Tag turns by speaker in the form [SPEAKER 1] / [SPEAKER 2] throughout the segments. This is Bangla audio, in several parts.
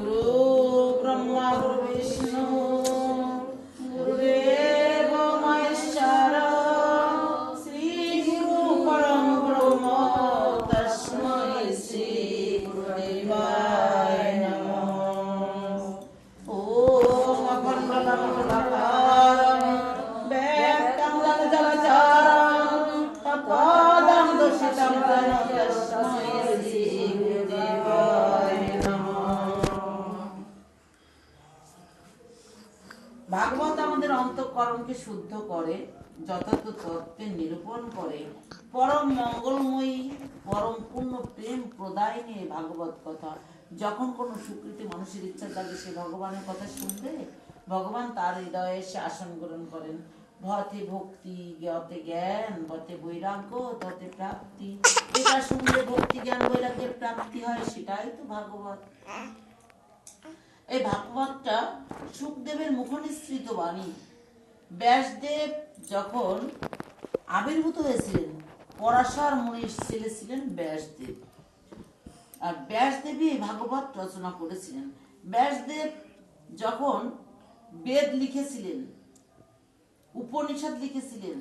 [SPEAKER 1] गुरु ब्रह्मा गुरु विष्णु गुरुदेव महेश्वर श्री गुरु परम ब्रह्म तस्मै श्री गुरुदेवाय नमः। ओम अखंडमंडलाकारं व्याप्तं जलचरं तत्पादं दर्शितं तस्मै श्री गुरुदेवाय नमः। ভাগবত আমাদের অন্তঃকরণকে শুদ্ধ করে, যথার্থ তত্ত্বের নিরূপণ করে, পরম মঙ্গলময়ী পরম পূর্ণ প্রেম প্রদায়িনী ভাগবত কথা। যখন কোনো সুকৃতি মানুষের ইচ্ছা থাকে সে ভগবানের কথা শুনবে, ভগবান তার হৃদয়ে এসে আসন গ্রহণ করেন। ভতে ভক্তি জ্ঞাতে জ্ঞান বতে বৈরাগ্য ততে প্রাপ্তি। এটা শুনলে ভক্তি জ্ঞান বৈরাগ্যের প্রাপ্তি হয়, সেটাই তো ভাগবত। এই ভাগবতটা সুখদেবের মুখনিসৃত বাণী। ব্যাসদেব যখন আবির্ভূত হয়েছিলেন, পরাশর মুনির ছেলে ছিলেন ব্যাসদেব, আর ব্যাসদেবী ভাগবত রচনা করেছিলেন। ব্যাসদেব যখন বেদ লিখেছিলেন, উপনিষদ লিখেছিলেন,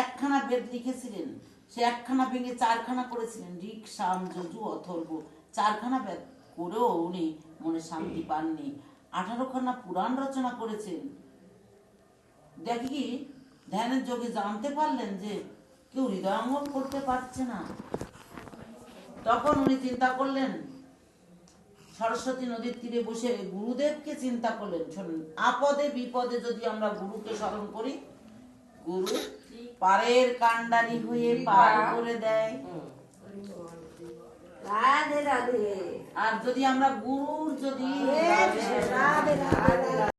[SPEAKER 1] একখানা বেদ লিখেছিলেন, সে একখানা ভেঙে চারখানা করেছিলেন। ঋক সাম যজু অথর্ব, চারখানা বেদ করেও উনি মনে শান্তি পাননি। 18খানা পুরাণ রচনা করেছেন। দেখি কি ধ্যানের যোগে জানতে পারলেন যে কেউ হৃদয়ঙ্গম করতে পারছে না। তখন উনি চিন্তা করলেন, সরস্বতী নদীর তীরে বসে গুরুদেবকে চিন্তা করলেন। শোনেন, আপদে বিপদে যদি আমরা গুরুকে স্মরণ করি, গুরু পারের কান্ডারি হয়ে পার করে দেয়।
[SPEAKER 2] রাধে রাধে।
[SPEAKER 1] আর যদি আমরা গুরুর যদি